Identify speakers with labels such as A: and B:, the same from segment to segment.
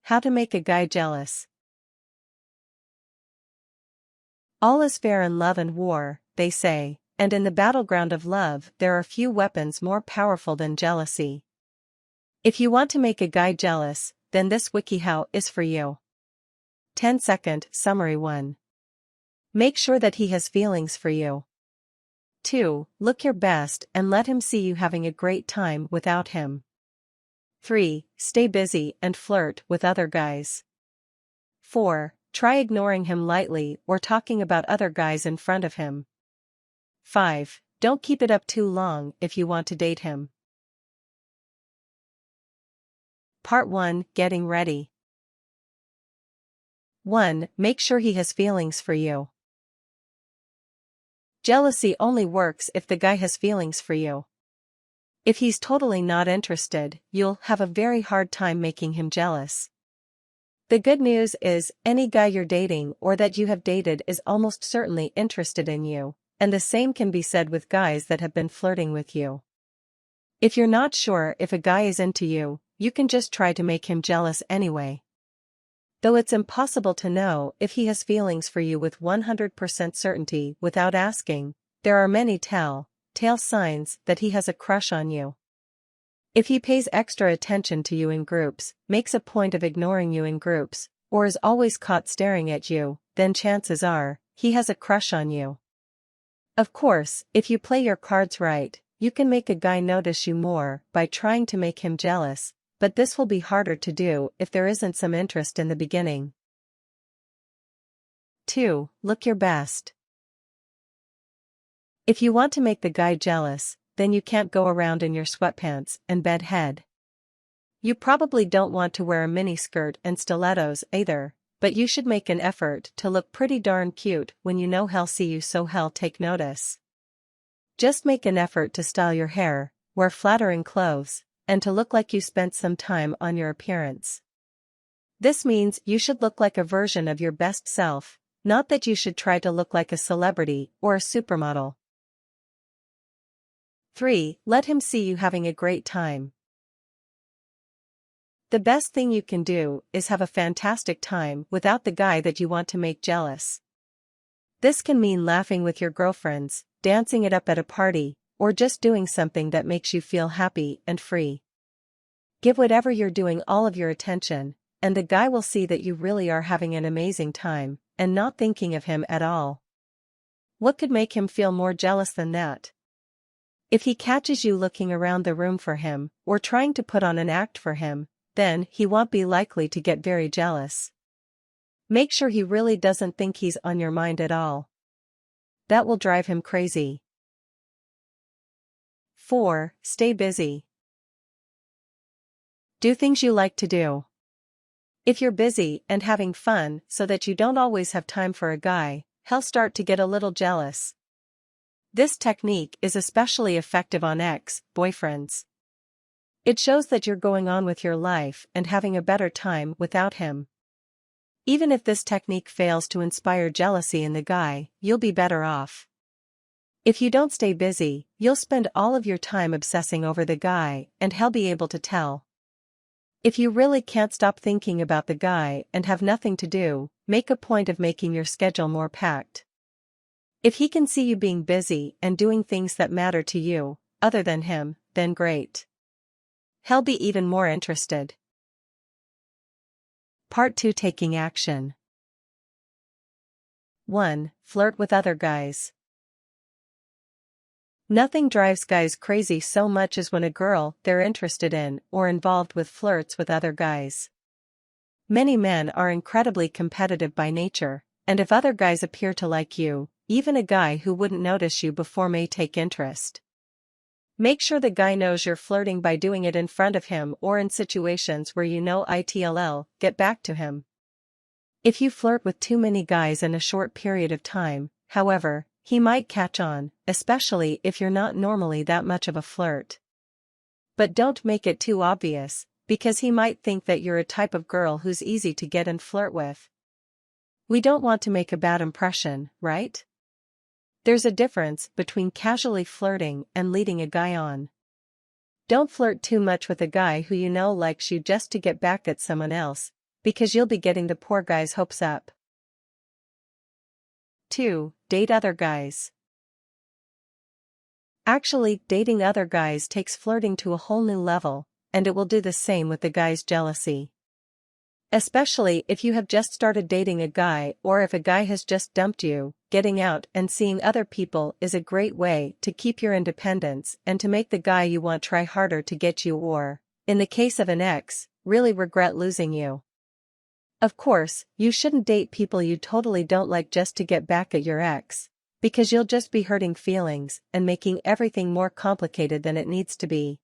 A: How to make a guy jealous. All is fair in love and war, they say, and in the battleground of love there are few weapons more powerful than jealousy. If you want to make a guy jealous, then this WikiHow is for you. 10-second summary. 1. Make sure that he has feelings for you. 2. Look your best and let him see you having a great time without him. 3. Stay busy and flirt with other guys. 4. Try ignoring him lightly or talking about other guys in front of him. 5. Don't keep it up too long if you want to date him. Part 1. Getting ready. 1. Make sure he has feelings for you. Jealousy only works if the guy has feelings for you. If he's totally not interested, you'll have a very hard time making him jealous. The good news is, any guy you're dating or that you have dated is almost certainly interested in you, and the same can be said with guys that have been flirting with you. If you're not sure if a guy is into you, you can just try to make him jealous anyway. Though it's impossible to know if he has feelings for you with 100% certainty without asking, there are many telltale signs that he has a crush on you. If he pays extra attention to you in groups, makes a point of ignoring you in groups, or is always caught staring at you, then chances are, he has a crush on you. Of course, if you play your cards right, you can make a guy notice you more by trying to make him jealous, but this will be harder to do if there isn't some interest in the beginning. 2. Look your best. If you want to make the guy jealous, then you can't go around in your sweatpants and bedhead. You probably don't want to wear a miniskirt and stilettos either, but you should make an effort to look pretty darn cute when you know he'll see you, so he'll take notice. Just make an effort to style your hair, wear flattering clothes, and to look like you spent some time on your appearance. This means you should look like a version of your best self, not that you should try to look like a celebrity or a supermodel. 3. Let him see you having a great time. The best thing you can do is have a fantastic time without the guy that you want to make jealous. This can mean laughing with your girlfriends, dancing it up at a party, or just doing something that makes you feel happy and free. Give whatever you're doing all of your attention, and the guy will see that you really are having an amazing time, and not thinking of him at all. What could make him feel more jealous than that? If he catches you looking around the room for him, or trying to put on an act for him, then he won't be likely to get very jealous. Make sure he really doesn't think he's on your mind at all. That will drive him crazy. 4. Stay busy. Do things you like to do. If you're busy and having fun so that you don't always have time for a guy, he'll start to get a little jealous. This technique is especially effective on ex-boyfriends. It shows that you're going on with your life and having a better time without him. Even if this technique fails to inspire jealousy in the guy, you'll be better off. If you don't stay busy, you'll spend all of your time obsessing over the guy, and he'll be able to tell. If you really can't stop thinking about the guy and have nothing to do, make a point of making your schedule more packed. If he can see you being busy and doing things that matter to you, other than him, then great. He'll be even more interested. Part 2. Taking action. 1. Flirt with other guys. Nothing drives guys crazy so much as when a girl they're interested in or involved with flirts with other guys. Many men are incredibly competitive by nature, and if other guys appear to like you, even a guy who wouldn't notice you before may take interest. Make sure the guy knows you're flirting by doing it in front of him or in situations where you know it'll get back to him. If you flirt with too many guys in a short period of time, however, he might catch on, especially if you're not normally that much of a flirt. But don't make it too obvious, because he might think that you're a type of girl who's easy to get and flirt with. We don't want to make a bad impression, right? There's a difference between casually flirting and leading a guy on. Don't flirt too much with a guy who you know likes you just to get back at someone else, because you'll be getting the poor guy's hopes up. 2. Date other guys. Actually, dating other guys takes flirting to a whole new level, and it will do the same with the guy's jealousy. Especially if you have just started dating a guy or if a guy has just dumped you, getting out and seeing other people is a great way to keep your independence and to make the guy you want try harder to get you or, in the case of an ex, really regret losing you. Of course, you shouldn't date people you totally don't like just to get back at your ex, because you'll just be hurting feelings and making everything more complicated than it needs to be.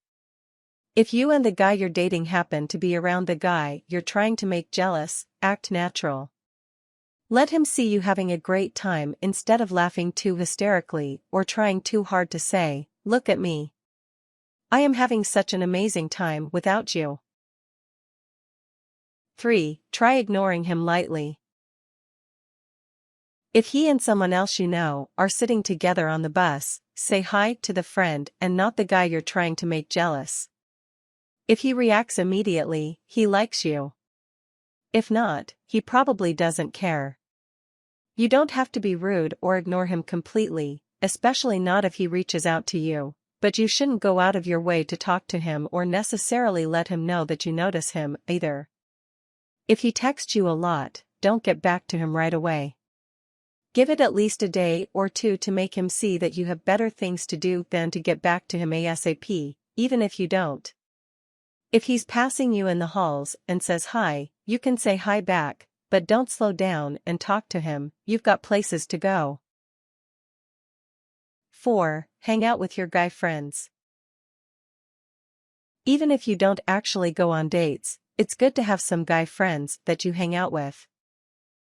A: If you and the guy you're dating happen to be around the guy you're trying to make jealous, act natural. Let him see you having a great time instead of laughing too hysterically or trying too hard to say, "Look at me. I am having such an amazing time without you." 3. Try ignoring him lightly. If he and someone else you know are sitting together on the bus, say hi to the friend and not the guy you're trying to make jealous. If he reacts immediately, he likes you. If not, he probably doesn't care. You don't have to be rude or ignore him completely, especially not if he reaches out to you, but you shouldn't go out of your way to talk to him or necessarily let him know that you notice him, either. If he texts you a lot, don't get back to him right away. Give it at least a day or two to make him see that you have better things to do than to get back to him ASAP, even if you don't. If he's passing you in the halls and says hi, you can say hi back, but don't slow down and talk to him, you've got places to go. 4. Hang out with your guy friends. Even if you don't actually go on dates, it's good to have some guy friends that you hang out with.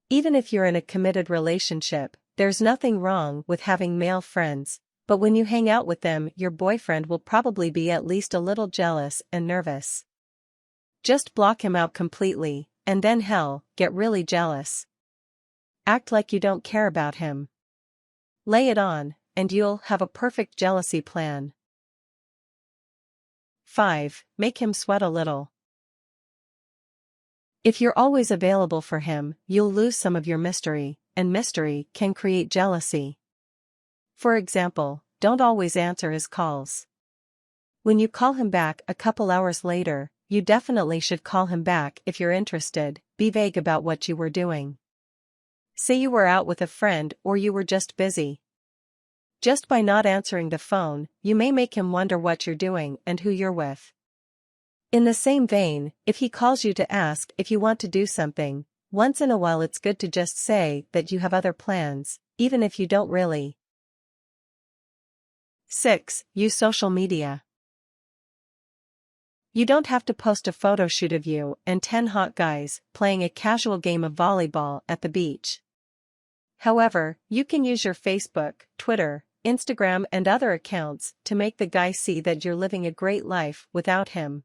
A: Even if you're in a committed relationship, there's nothing wrong with having male friends. But when you hang out with them, your boyfriend will probably be at least a little jealous and nervous. Just block him out completely, and then get really jealous. Act like you don't care about him. Lay it on, and you'll have a perfect jealousy plan. 5. Make him sweat a little. If you're always available for him, you'll lose some of your mystery, and mystery can create jealousy. For example, don't always answer his calls. When you call him back a couple hours later, you definitely should call him back if you're interested. Be vague about what you were doing. Say you were out with a friend or you were just busy. Just by not answering the phone, you may make him wonder what you're doing and who you're with. In the same vein, if he calls you to ask if you want to do something, once in a while it's good to just say that you have other plans, even if you don't really. 6. Use social media. You don't have to post a photo shoot of you and 10 hot guys playing a casual game of volleyball at the beach. However, you can use your Facebook, Twitter, Instagram and other accounts to make the guy see that you're living a great life without him.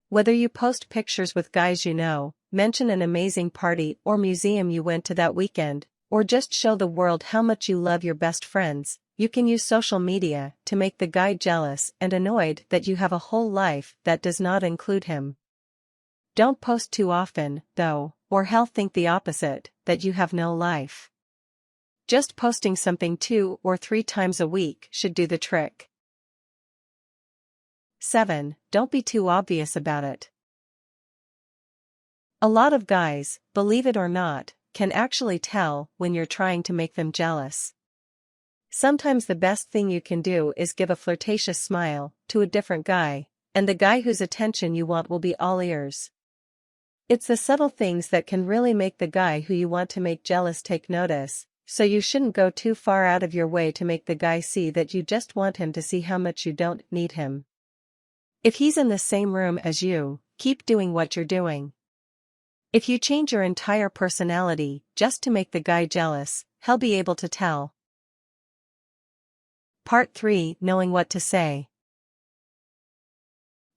A: Whether you post pictures with guys you know, mention an amazing party or museum you went to that weekend, or just show the world how much you love your best friends, you can use social media to make the guy jealous and annoyed that you have a whole life that does not include him. Don't post too often, though, or he'll think the opposite, that you have no life. Just posting something 2 or 3 times a week should do the trick. 7. Don't be too obvious about it. A lot of guys, believe it or not, can actually tell when you're trying to make them jealous. Sometimes the best thing you can do is give a flirtatious smile to a different guy, and the guy whose attention you want will be all ears. It's the subtle things that can really make the guy who you want to make jealous take notice, so you shouldn't go too far out of your way to make the guy see that you just want him to see how much you don't need him. If he's in the same room as you, keep doing what you're doing. If you change your entire personality just to make the guy jealous, he'll be able to tell. Part 3. Knowing what to say.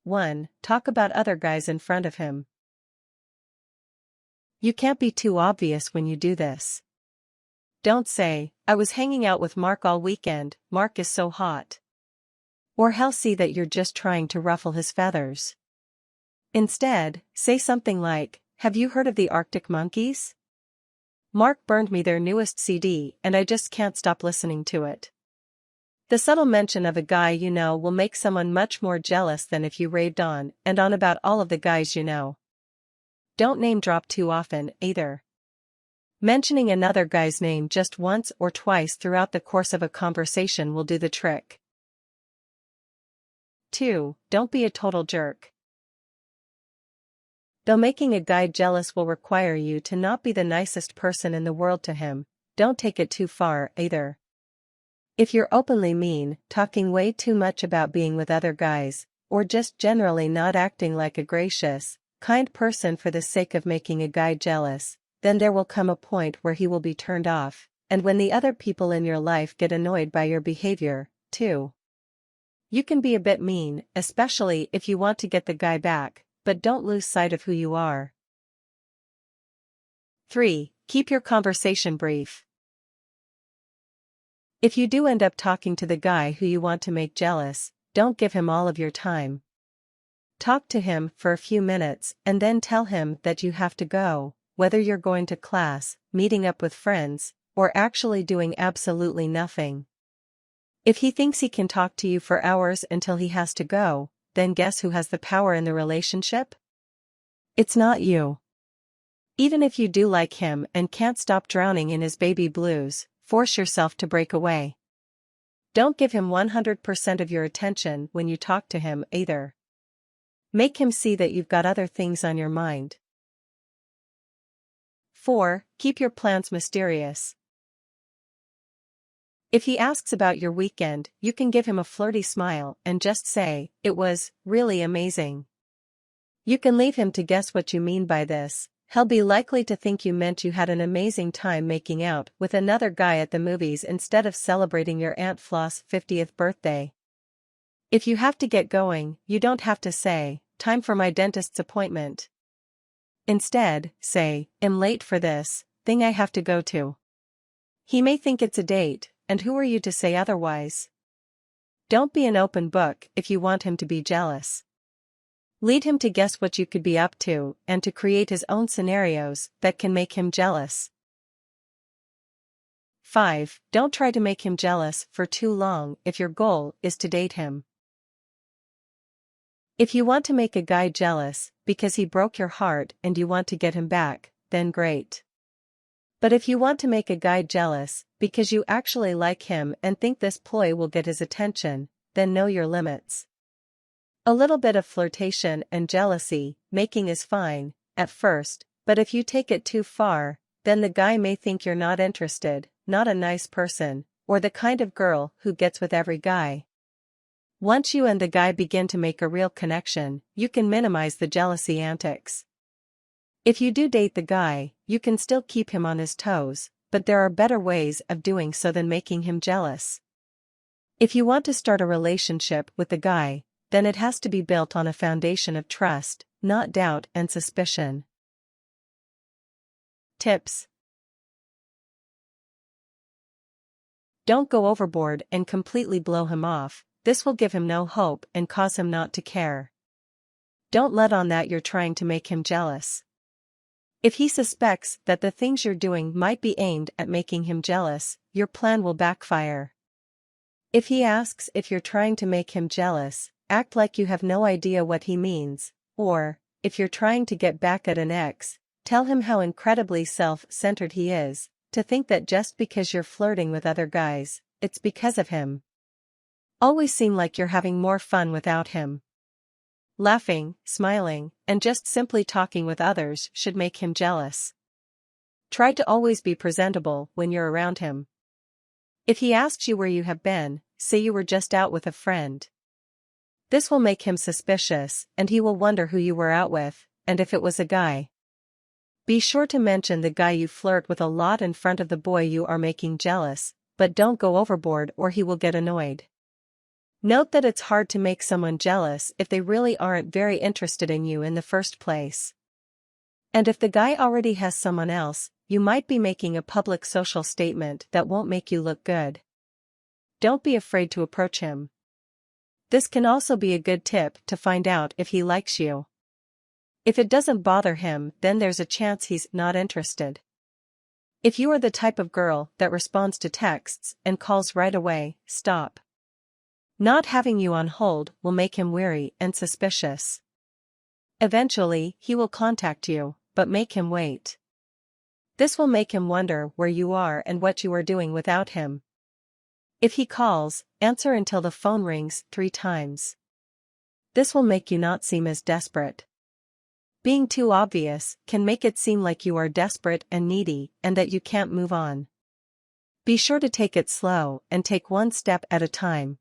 A: 1. Talk about other guys in front of him. You can't be too obvious when you do this. Don't say, "I was hanging out with Mark all weekend, Mark is so hot." Or he'll see that you're just trying to ruffle his feathers. Instead, say something like, Have you heard of the Arctic Monkeys? Mark burned me their newest CD and I just can't stop listening to it. The subtle mention of a guy you know will make someone much more jealous than if you raved on and on about all of the guys you know. Don't name drop too often, either. Mentioning another guy's name just once or twice throughout the course of a conversation will do the trick. 2. Don't be a total jerk. Though making a guy jealous will require you to not be the nicest person in the world to him, don't take it too far, either. If you're openly mean, talking way too much about being with other guys, or just generally not acting like a gracious, kind person for the sake of making a guy jealous, then there will come a point where he will be turned off, and when the other people in your life get annoyed by your behavior, too. You can be a bit mean, especially if you want to get the guy back, but don't lose sight of who you are. 3. Keep your conversation brief. If you do end up talking to the guy who you want to make jealous, don't give him all of your time. Talk to him for a few minutes and then tell him that you have to go, whether you're going to class, meeting up with friends, or actually doing absolutely nothing. If he thinks he can talk to you for hours until he has to go, then guess who has the power in the relationship? It's not you. Even if you do like him and can't stop drowning in his baby blues, force yourself to break away. Don't give him 100% of your attention when you talk to him, either. Make him see that you've got other things on your mind. 4. Keep your plans mysterious. If he asks about your weekend, you can give him a flirty smile and just say, "It was really amazing." You can leave him to guess what you mean by this. He'll be likely to think you meant you had an amazing time making out with another guy at the movies instead of celebrating your Aunt Flo's 50th birthday. If you have to get going, you don't have to say, "Time for my dentist's appointment." Instead, say, "I'm late for this thing I have to go to." He may think it's a date, and who are you to say otherwise? Don't be an open book if you want him to be jealous. Lead him to guess what you could be up to and to create his own scenarios that can make him jealous. 5. Don't try to make him jealous for too long if your goal is to date him. If you want to make a guy jealous because he broke your heart and you want to get him back, then great. But if you want to make a guy jealous because you actually like him and think this ploy will get his attention, then know your limits. A little bit of flirtation and jealousy making is fine, at first, but if you take it too far, then the guy may think you're not interested, not a nice person, or the kind of girl who gets with every guy. Once you and the guy begin to make a real connection, you can minimize the jealousy antics. If you do date the guy, you can still keep him on his toes, but there are better ways of doing so than making him jealous. If you want to start a relationship with the guy, then it has to be built on a foundation of trust, not doubt and suspicion. Tips. Don't go overboard and completely blow him off. This will give him no hope and cause him not to care. Don't let on that you're trying to make him jealous. If he suspects that the things you're doing might be aimed at making him jealous, your plan will backfire. If he asks if you're trying to make him jealous, act like you have no idea what he means, or, if you're trying to get back at an ex, tell him how incredibly self-centered he is, to think that just because you're flirting with other guys, it's because of him. Always seem like you're having more fun without him. Laughing, smiling, and just simply talking with others should make him jealous. Try to always be presentable when you're around him. If he asks you where you have been, say you were just out with a friend. This will make him suspicious, and he will wonder who you were out with, and if it was a guy. Be sure to mention the guy you flirt with a lot in front of the boy you are making jealous, but don't go overboard or he will get annoyed. Note that it's hard to make someone jealous if they really aren't very interested in you in the first place. And if the guy already has someone else, you might be making a public social statement that won't make you look good. Don't be afraid to approach him. This can also be a good tip to find out if he likes you. If it doesn't bother him, then there's a chance he's not interested. If you are the type of girl that responds to texts and calls right away, stop. Not having you on hold will make him weary and suspicious. Eventually, he will contact you, but make him wait. This will make him wonder where you are and what you are doing without him. If he calls, answer until the phone rings 3 times. This will make you not seem as desperate. Being too obvious can make it seem like you are desperate and needy and that you can't move on. Be sure to take it slow and take one step at a time.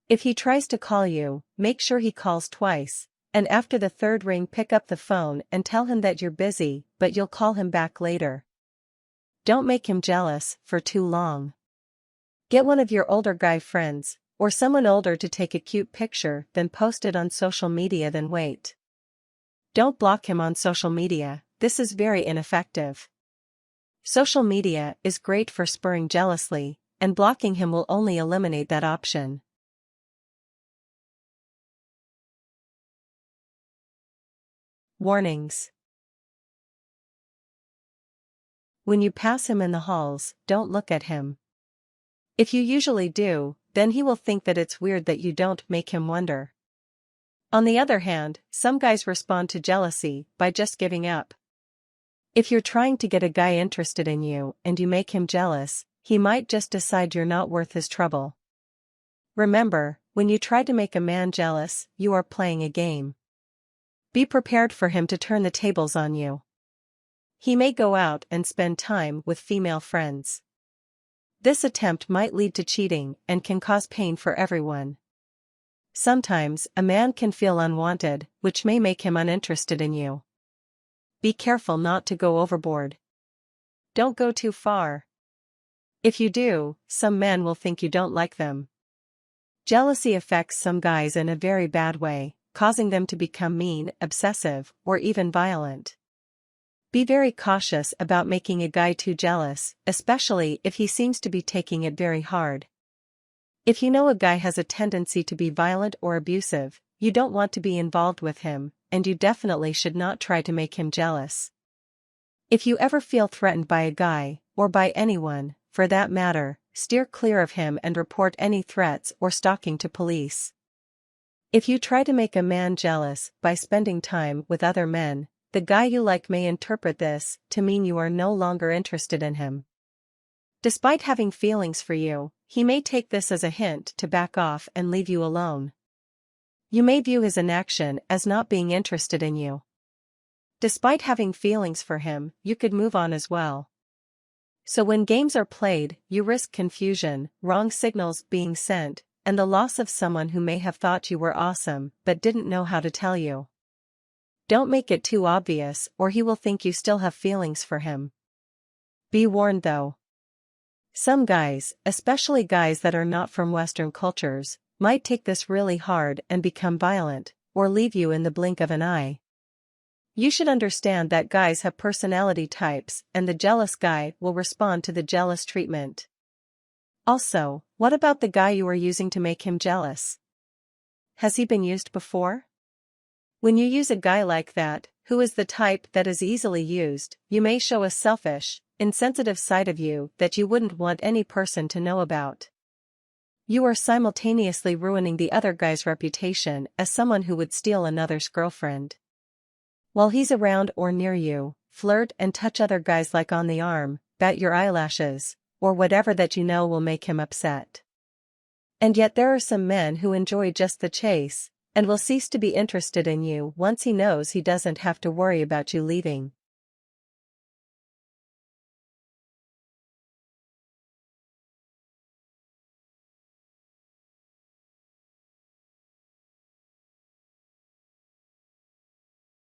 A: If he tries to call you, make sure he calls twice, and after the 3rd ring pick up the phone and tell him that you're busy, but you'll call him back later. Don't make him jealous for too long. Get one of your older guy friends, or someone older to take a cute picture, then post it on social media, then wait. Don't block him on social media, this is very ineffective. Social media is great for spurring jealousy, and blocking him will only eliminate that option. Warnings. When you pass him in the halls, don't look at him. If you usually do, then he will think that it's weird that you don't, make him wonder. On the other hand, some guys respond to jealousy by just giving up. If you're trying to get a guy interested in you and you make him jealous, he might just decide you're not worth his trouble. Remember, when you try to make a man jealous, you are playing a game. Be prepared for him to turn the tables on you. He may go out and spend time with female friends. This attempt might lead to cheating and can cause pain for everyone. Sometimes, a man can feel unwanted, which may make him uninterested in you. Be careful not to go overboard. Don't go too far. If you do, some men will think you don't like them. Jealousy affects some guys in a very bad way, causing them to become mean, obsessive, or even violent. Be very cautious about making a guy too jealous, especially if he seems to be taking it very hard. If you know a guy has a tendency to be violent or abusive, you don't want to be involved with him, and you definitely should not try to make him jealous. If you ever feel threatened by a guy, or by anyone, for that matter, steer clear of him and report any threats or stalking to police. If you try to make a man jealous by spending time with other men, the guy you like may interpret this to mean you are no longer interested in him. Despite having feelings for you, he may take this as a hint to back off and leave you alone. You may view his inaction as not being interested in you. Despite having feelings for him, you could move on as well. So when games are played, you risk confusion, wrong signals being sent, and the loss of someone who may have thought you were awesome but didn't know how to tell you. Don't make it too obvious or he will think you still have feelings for him. Be warned though. Some guys, especially guys that are not from Western cultures, might take this really hard and become violent, or leave you in the blink of an eye. You should understand that guys have personality types and the jealous guy will respond to the jealous treatment. Also, what about the guy you are using to make him jealous? Has he been used before? When you use a guy like that, who is the type that is easily used, you may show a selfish, insensitive side of you that you wouldn't want any person to know about. You are simultaneously ruining the other guy's reputation as someone who would steal another's girlfriend. While he's around or near you, flirt and touch other guys like on the arm, bat your eyelashes, or whatever that you know will make him upset. And yet there are some men who enjoy just the chase, and will cease to be interested in you once he knows he doesn't have to worry about you leaving.